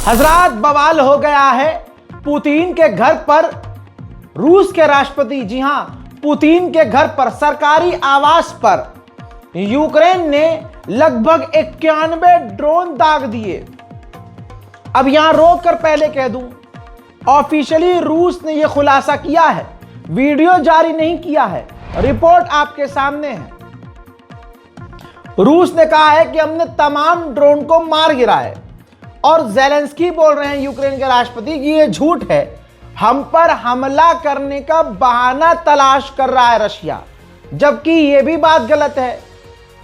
हजरात बवाल हो गया है पुतिन के घर पर। रूस के राष्ट्रपति, जी हां, पुतिन के घर पर, सरकारी आवास पर यूक्रेन ने लगभग 91 ड्रोन दाग दिए। अब यहां रोक कर पहले कह दूं, ऑफिशियली रूस ने यह खुलासा किया है, वीडियो जारी नहीं किया है, रिपोर्ट आपके सामने है। रूस ने कहा है कि हमने तमाम ड्रोन को मार गिराया और ज़ेलेंस्की बोल रहे हैं, यूक्रेन के राष्ट्रपति, कि यह झूठ है, हम पर हमला करने का बहाना तलाश कर रहा है रशिया, जबकि यह भी बात गलत है।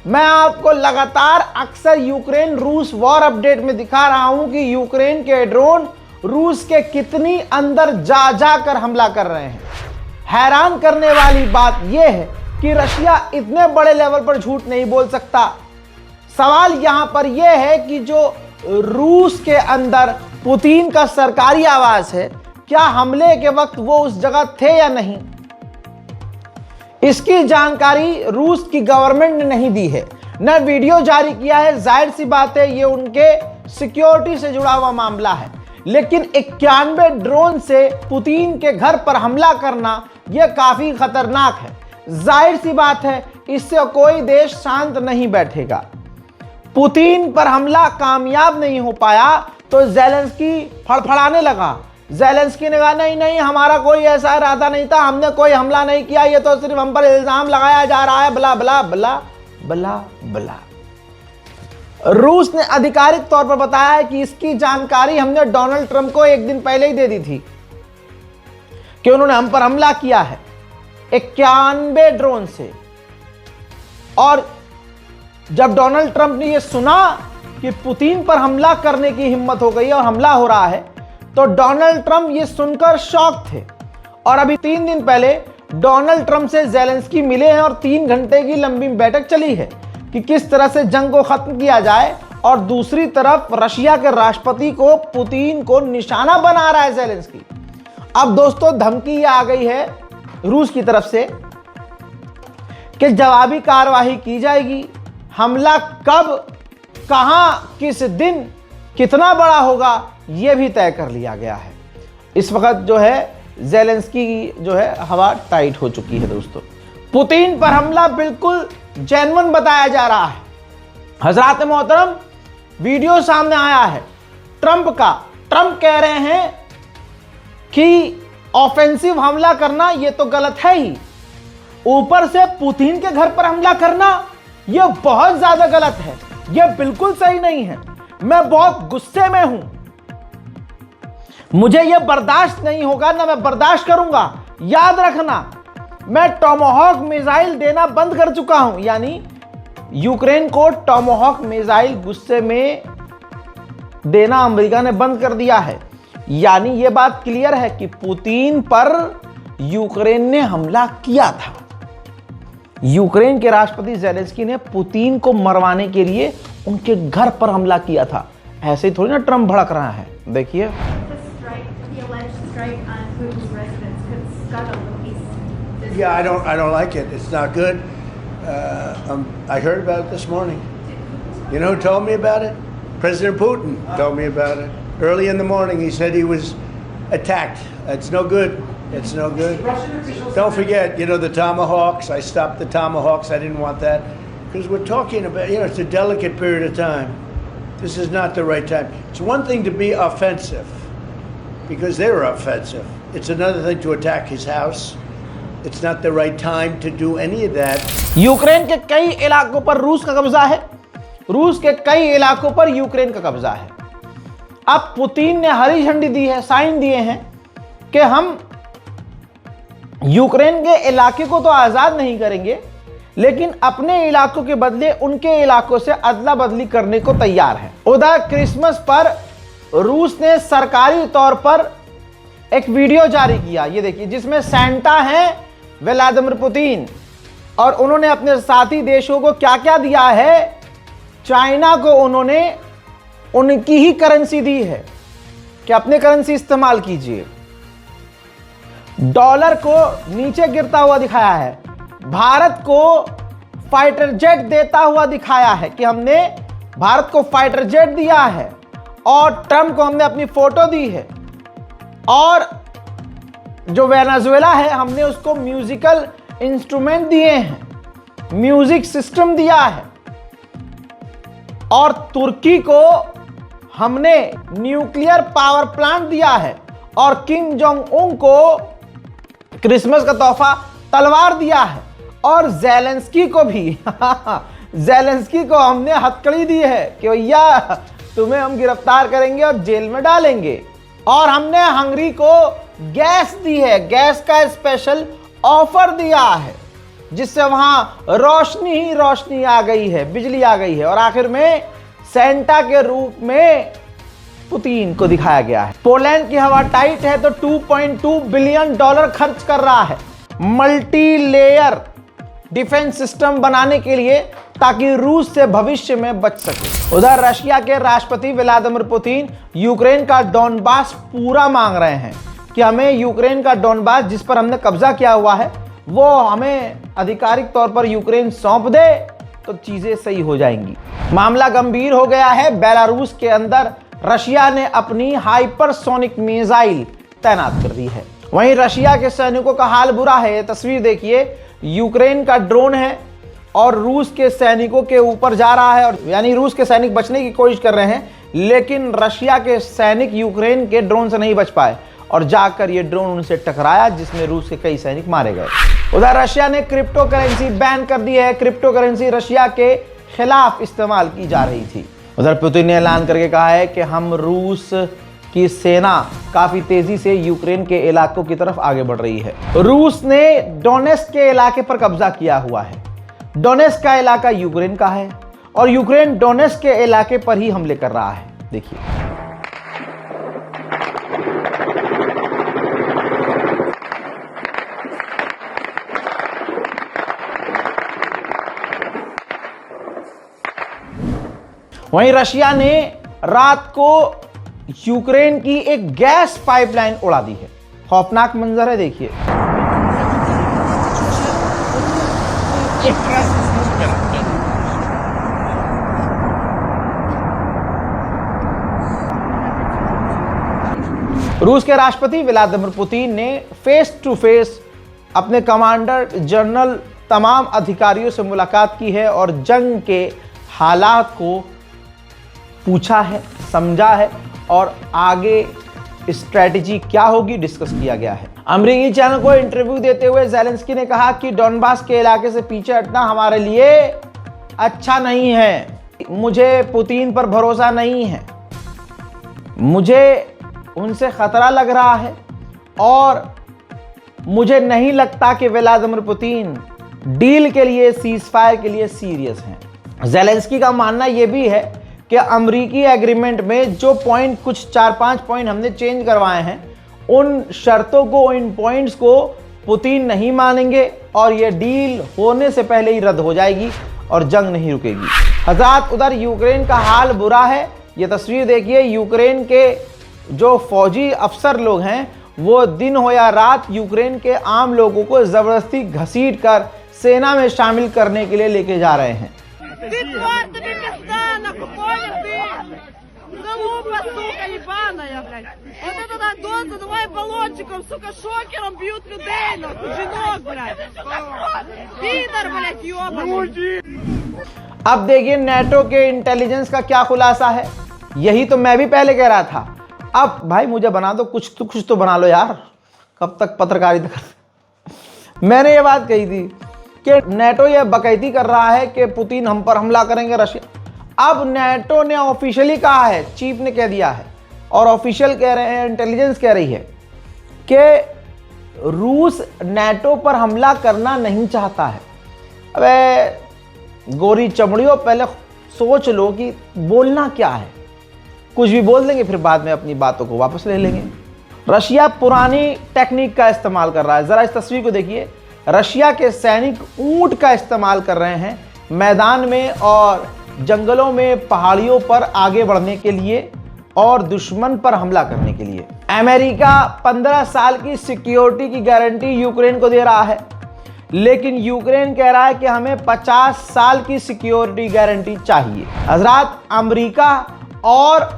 मैं आपको लगातार अक्सर यूक्रेन रूस वॉर अपडेट में दिखा रहा हूं कि यूक्रेन के ड्रोन रूस के कितनी अंदर जा जाकर हमला कर रहे हैं। हैरान करने वाली बात यह है कि रशिया इतने बड़े लेवल पर झूठ नहीं बोल सकता। सवाल यहां पर यह है कि जो रूस के अंदर पुतिन का सरकारी आवास है, क्या हमले के वक्त वो उस जगह थे या नहीं, इसकी जानकारी रूस की गवर्नमेंट ने नहीं दी है, न वीडियो जारी किया है। जाहिर सी बात है ये उनके सिक्योरिटी से जुड़ा हुआ मामला है, लेकिन 91 ड्रोन से पुतिन के घर पर हमला करना यह काफी खतरनाक है। जाहिर सी बात है इससे कोई देश शांत नहीं बैठेगा। पुतिन पर हमला कामयाब नहीं हो पाया तो ज़ेलेंस्की फड़फड़ाने लगा। ज़ेलेंस्की ने कहा नहीं नहीं, हमारा कोई ऐसा इरादा नहीं था, हमने कोई हमला नहीं किया, ये तो सिर्फ हम पर इल्जाम लगाया जा रहा है, बला बला बला बला बला। रूस ने आधिकारिक तौर पर बताया है कि इसकी जानकारी हमने डोनाल्ड ट्रंप को एक दिन पहले ही दे दी थी कि उन्होंने हम पर हमला किया है 91 ड्रोन से। और जब डोनाल्ड ट्रंप ने यह सुना कि पुतिन पर हमला करने की हिम्मत हो गई और हमला हो रहा है, तो डोनाल्ड ट्रंप ये सुनकर शॉक थे। और अभी 3 दिन पहले डोनाल्ड ट्रंप से ज़ेलेंस्की मिले हैं और 3 घंटे की लंबी बैठक चली है कि किस तरह से जंग को खत्म किया जाए। और दूसरी तरफ रशिया के राष्ट्रपति को, पुतिन को निशाना बना रहा है ज़ेलेंस्की। अब दोस्तों धमकी आ गई है रूस की तरफ से कि जवाबी कार्रवाई की जाएगी। हमला कब, कहां, किस दिन, कितना बड़ा होगा, यह भी तय कर लिया गया है। इस वक्त जो है ज़ेलेंस्की की जो है हवा टाइट हो चुकी है। दोस्तों पुतिन पर हमला बिल्कुल जेन्युइन बताया जा रहा है। हजरात मोहतरम, वीडियो सामने आया है ट्रंप का। ट्रंप कह रहे हैं कि ऑफेंसिव हमला करना यह तो गलत है ही, ऊपर से पुतिन के घर पर हमला करना यह बहुत ज्यादा गलत है, यह बिल्कुल सही नहीं है। मैं बहुत गुस्से में हूं, मुझे यह बर्दाश्त नहीं होगा, ना मैं बर्दाश्त करूंगा। याद रखना, मैं टोमाहॉक मिसाइल देना बंद कर चुका हूं, यानी यूक्रेन को टोमाहॉक मिसाइल गुस्से में देना अमेरिका ने बंद कर दिया है। यानी यह बात क्लियर है कि पुतिन पर यूक्रेन ने हमला किया था। यूक्रेन के राष्ट्रपति ज़ेलेंस्की ने पुतिन को मरवाने के लिए उनके घर पर हमला किया था। ऐसे ही थोड़ी ना ट्रंप भड़क रहा है। देखिए, Yeah, I don't like it. It's not good. I heard about it this morning. You know who told me about it? President Putin told me about it. Early in the morning, he said he was attacked. It's no good. It's no good. Don't forget, you know, the Tomahawks. I stopped the Tomahawks. I didn't want that. Because we're talking about, you know, it's a delicate period of time. This is not the right time. It's one thing to be offensive, because they were offensive. It's another thing to attack his house. It's not the right time to do any of that. Ukraine के कई इलाकों पर रूस का कब्जा है, रूस के कई इलाकों पर यूक्रेन का कब्जा है। अब पुतिन ने हरी झंडी दी है, साइन दिए हैं कि हम यूक्रेन के इलाके को तो आजाद नहीं करेंगे, लेकिन अपने इलाकों के बदले उनके इलाकों से अदला बदली करने को तैयार है। उधर क्रिसमस पर रूस ने सरकारी तौर पर एक वीडियो जारी किया, ये देखिए, जिसमें सैंटा है व्लादिमीर पुतिन, और उन्होंने अपने साथी देशों को क्या क्या दिया है। चाइना को उन्होंने उनकी ही करेंसी दी है कि अपनी करेंसी इस्तेमाल कीजिए। डॉलर को नीचे गिरता हुआ दिखाया है। भारत को फाइटर जेट देता हुआ दिखाया है कि हमने भारत को फाइटर जेट दिया है। और ट्रम्प को हमने अपनी फोटो दी है, और जो वेनेजुएला है हमने उसको म्यूजिकल इंस्ट्रूमेंट दिए हैं, म्यूजिक सिस्टम दिया है, और तुर्की को हमने न्यूक्लियर पावर प्लांट दिया है, और किम जोंग उन को क्रिसमस का तोहफा तलवार दिया है, और ज़ेलेंस्की को भी ज़ेलेंस्की को हमने हथकड़ी दी है कि भैया तुम्हें हम गिरफ्तार करेंगे और जेल में डालेंगे। और हमने हंगरी को गैस दी है, गैस का स्पेशल ऑफर दिया है, जिससे वहां रोशनी ही रोशनी आ गई है, बिजली आ गई है। और आखिर में सेंटा के रूप में पुतिन को दिखाया गया है। पोलैंड की हवा टाइट है तो $2.2 बिलियन खर्च कर रहा है मल्टी लेयर डिफेंस सिस्टम बनाने के लिए, ताकि रूस से भविष्य में बच सके। उधर रशिया के राष्ट्रपति व्लादिमीर पुतिन यूक्रेन का डोनबास पूरा मांग रहे हैं कि हमें यूक्रेन का डोनबास, जिस पर हमने कब्जा किया हुआ है, वो हमें आधिकारिक तौर पर यूक्रेन सौंप दे तो चीजें सही हो जाएंगी। मामला गंभीर हो गया है। बेलारूस के अंदर रशिया ने अपनी हाइपरसोनिक मिसाइल तैनात कर दी है। वहीं रशिया के सैनिकों का हाल बुरा है। ये तस्वीर देखिए, यूक्रेन का ड्रोन है और रूस के सैनिकों के ऊपर जा रहा है, और यानी रूस के सैनिक बचने की कोशिश कर रहे हैं, लेकिन रशिया के सैनिक यूक्रेन के ड्रोन से नहीं बच पाए और जाकर ये ड्रोन उनसे टकराया, जिसमें रूस के कई सैनिक मारे गए। उधर रशिया ने क्रिप्टो करेंसी बैन कर दी है। क्रिप्टो करेंसी रशिया के खिलाफ इस्तेमाल की जा रही थी। उधर पुतिन ने ऐलान करके कहा है कि हम रूस की सेना काफी तेजी से यूक्रेन के इलाकों की तरफ आगे बढ़ रही है। रूस ने डोनेस्क के इलाके पर कब्जा किया हुआ है। डोनेस्क का इलाका यूक्रेन का है और यूक्रेन डोनेस्क के इलाके पर ही हमले कर रहा है। देखिए, वहीं रशिया ने रात को यूक्रेन की एक गैस पाइपलाइन उड़ा दी है। खौफनाक मंजर है, देखिए। रूस के राष्ट्रपति व्लादिमीर पुतिन ने फेस टू फेस अपने कमांडर जनरल तमाम अधिकारियों से मुलाकात की है और जंग के हालात को पूछा है, समझा है और आगे स्ट्रेटजी क्या होगी डिस्कस किया गया है। अमेरिकी चैनल को इंटरव्यू देते हुए ज़ेलेंस्की ने कहा कि डोनबास के इलाके से पीछे हटना हमारे लिए अच्छा नहीं है। मुझे पुतिन पर भरोसा नहीं है, मुझे उनसे खतरा लग रहा है और मुझे नहीं लगता कि व्लादिमीर पुतिन डील के लिए, सीज़फायर के लिए सीरियस हैं। ज़ेलेंस्की का मानना यह भी है कि अमरीकी एग्रीमेंट में जो पॉइंट, कुछ 4-5 पॉइंट हमने चेंज करवाए हैं, उन शर्तों को, इन पॉइंट्स को पुतिन नहीं मानेंगे और यह डील होने से पहले ही रद्द हो जाएगी और जंग नहीं रुकेगी। हज़रात, उधर यूक्रेन का हाल बुरा है। ये तस्वीर देखिए, यूक्रेन के जो फौजी अफसर लोग हैं वो दिन हो या रात यूक्रेन के आम लोगों को ज़बरदस्ती घसीट कर सेना में शामिल करने के लिए लेके जा रहे हैं। अब देखिए नेटो के इंटेलिजेंस का क्या खुलासा है। यही तो मैं भी पहले कह रहा था। अब भाई मुझे बना दो, कुछ तो बना लो यार, कब तक पत्रकारिता कर। मैंने ये बात कही थी कि नेटो ये बकैती कर रहा है कि पुतिन हम पर हमला करेंगे, रशिया। अब नेटो ने ऑफिशियली कहा है, चीफ ने कह दिया है और ऑफिशियल कह रहे हैं, इंटेलिजेंस कह रही है कि रूस नेटो पर हमला करना नहीं चाहता है। अबे गोरी चमड़ियों, पहले सोच लो कि बोलना क्या है। कुछ भी बोल देंगे, फिर बाद में अपनी बातों को वापस ले लेंगे। रशिया पुरानी टेक्निक का इस्तेमाल कर रहा है। ज़रा इस तस्वीर को देखिए। रशिया के सैनिक ऊंट का इस्तेमाल कर रहे हैं मैदान में और जंगलों में, पहाड़ियों पर आगे बढ़ने के लिए और दुश्मन पर हमला करने के लिए। अमेरिका 15 साल की सिक्योरिटी की गारंटी यूक्रेन को दे रहा है, लेकिन यूक्रेन कह रहा है कि हमें 50 साल की सिक्योरिटी गारंटी चाहिए। हज़रात, अमेरिका और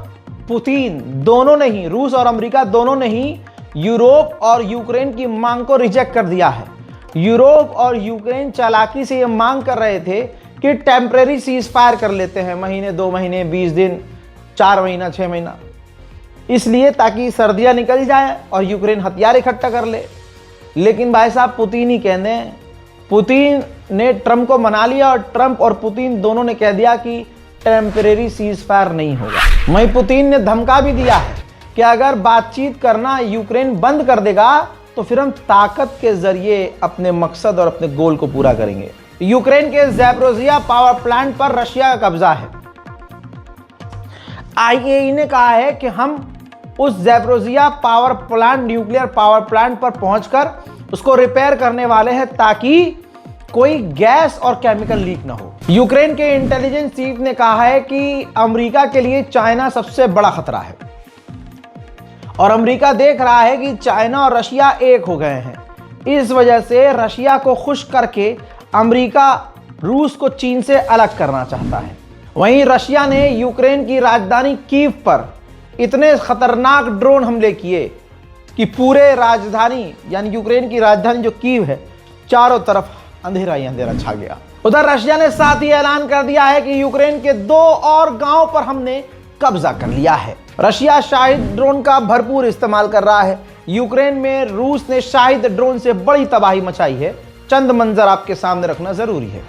पुतिन दोनों ने ही, रूस और अमेरिका दोनों ने ही यूरोप और यूक्रेन की मांग को रिजेक्ट कर दिया है। यूरोप और यूक्रेन चालाकी से यह मांग कर रहे थे कि टेम्परेरी सीज फायर कर लेते हैं, महीने 2 महीने 20 दिन 4 महीना 6 महीना, इसलिए ताकि सर्दियां निकल जाए और यूक्रेन हथियार इकट्ठा कर ले। लेकिन भाई साहब पुतिन ही कहते हैं, पुतिन ने ट्रंप को मना लिया और ट्रंप और पुतिन दोनों ने कह दिया कि टेम्परेरी सीज फायर नहीं होगा। वहीं पुतिन ने धमका भी दिया है कि अगर बातचीत करना यूक्रेन बंद कर देगा तो फिर हम ताकत के जरिए अपने मकसद और अपने गोल को पूरा करेंगे। यूक्रेन के ज़ैपोरिज़िया पावर प्लांट पर रशिया का कब्जा है। आईएई ने कहा है कि हम उस Zaporizhzhia power plant, nuclear power plant पर पहुंचकर उसको रिपेयर करने वाले हैं ताकि कोई गैस और केमिकल लीक ना हो। यूक्रेन के इंटेलिजेंस चीफ ने कहा है कि अमेरिका के लिए चाइना सबसे बड़ा खतरा है और अमेरिका देख रहा है कि चाइना और रशिया एक हो गए हैं। इस वजह से रशिया को खुश करके अमेरिका रूस को चीन से अलग करना चाहता है। वहीं रशिया ने यूक्रेन की राजधानी कीव पर इतने खतरनाक ड्रोन हमले किए कि पूरे राजधानी यानी यूक्रेन की राजधानी जो कीव है, चारों तरफ अंधेरा ही अंधेरा छा गया। उधर रशिया ने साथ ही ऐलान कर दिया है कि यूक्रेन के 2 और गांवों पर हमने कब्जा कर लिया है। रशिया शाहिद ड्रोन का भरपूर इस्तेमाल कर रहा है। यूक्रेन में रूस ने शाहिद ड्रोन से बड़ी तबाही मचाई है। चंद मंजर आपके सामने रखना जरूरी है।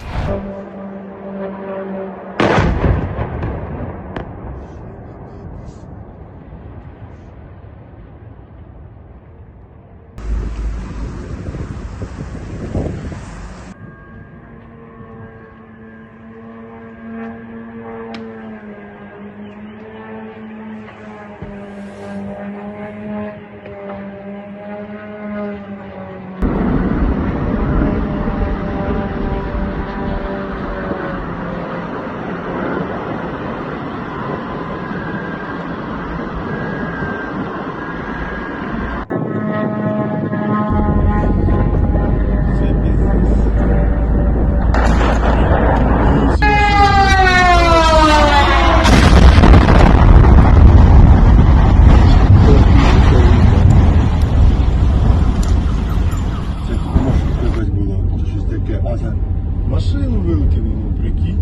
Машину выкинуло, прикинь.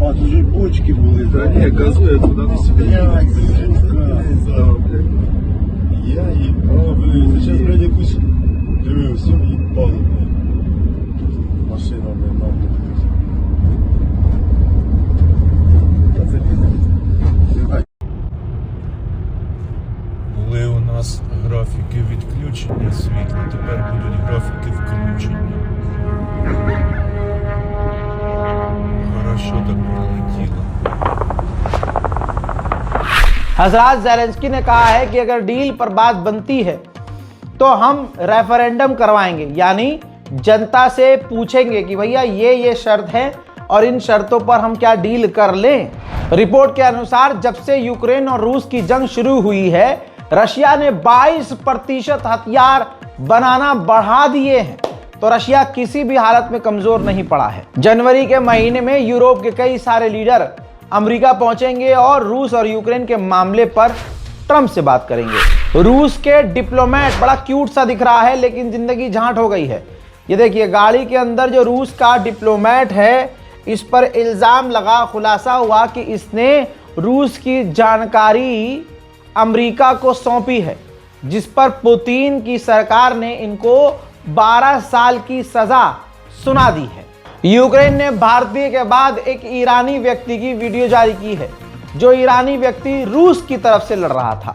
А, тут же бочки были. Да не, газуя туда на себя. Я ебал, блин. Сейчас, блядь, якусь... Диви, все ебало, блядь. Машина, блядь, нахуй. Були у нас графіки відключення світла, тепер будуть графіки включення. Хорошо так пролетіло. हजरात, ज़ेलेंस्की ने कहा है कि अगर डील पर बात बनती है तो हम रेफरेंडम करवाएंगे, यानी जनता से पूछेंगे कि भैया ये शर्त है और इन शर्तों पर हम क्या डील कर लें। रिपोर्ट के अनुसार जब से यूक्रेन और रूस की जंग शुरू हुई है, रशिया ने 22% हथियार बनाना बढ़ा दिए हैं, तो रशिया किसी भी हालत में कमजोर नहीं पड़ा है। जनवरी के महीने में यूरोप के कई सारे लीडर अमेरिका पहुंचेंगे और रूस और यूक्रेन के मामले पर ट्रंप से बात करेंगे। रूस के डिप्लोमेट बड़ा क्यूट सा दिख रहा है, लेकिन जिंदगी झांट हो गई है। ये देखिए, गाड़ी के अंदर जो रूस का डिप्लोमेट है, इस पर इल्जाम लगा, खुलासा हुआ कि इसने रूस की जानकारी अमेरिका को सौंपी है, जिस पर पुतिन की सरकार ने इनको 12 साल की सजा सुना दी है। यूक्रेन ने भारतीय के बाद एक ईरानी व्यक्ति की वीडियो जारी की है, जो ईरानी व्यक्ति रूस की तरफ से लड़ रहा था।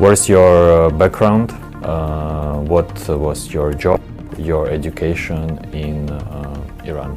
What's your background? What was your job, your education in Iran?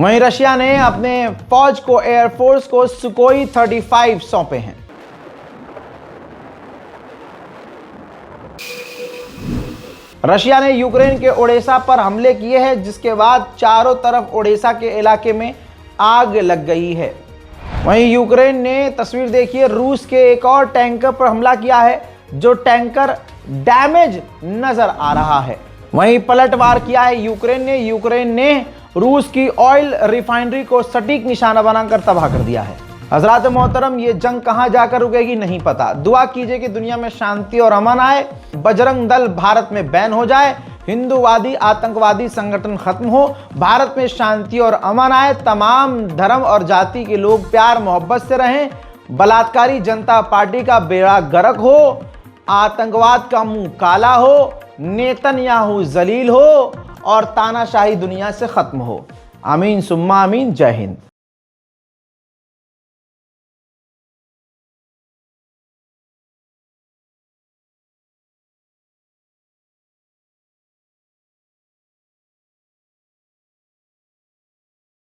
वहीं रशिया ने अपने फौज को, एयरफोर्स को सुकोई 35 सौंपे हैं। रशिया ने यूक्रेन के ओडेसा पर हमले किए हैं, जिसके बाद चारों तरफ ओडेसा के इलाके में आग लग गई है। वहीं यूक्रेन ने तस्वीर देखिए, रूस के एक और टैंकर पर हमला किया है, जो टैंकर डैमेज नजर आ रहा है। वहीं पलटवार किया है यूक्रेन ने रूस की ऑयल रिफाइनरी को सटीक निशाना बनाकर तबाह कर दिया है। हजरात मोहतरम, ये जंग कहां जाकर रुकेगी नहीं पता। दुआ कीजिए कि दुनिया में शांति और अमन आए, बजरंग दल भारत में बैन हो जाए, हिंदूवादी आतंकवादी संगठन खत्म हो, भारत में शांति और अमन आए, तमाम धर्म और जाति के लोग प्यार मोहब्बत से रहें, बलात्कारी जनता पार्टी का बेड़ा गर्क हो, आतंकवाद का मुंह काला हो, नेतन्याहू जलील हो और तानाशाही दुनिया से खत्म हो। आमीन सुम्मा आमीन। जय हिंद।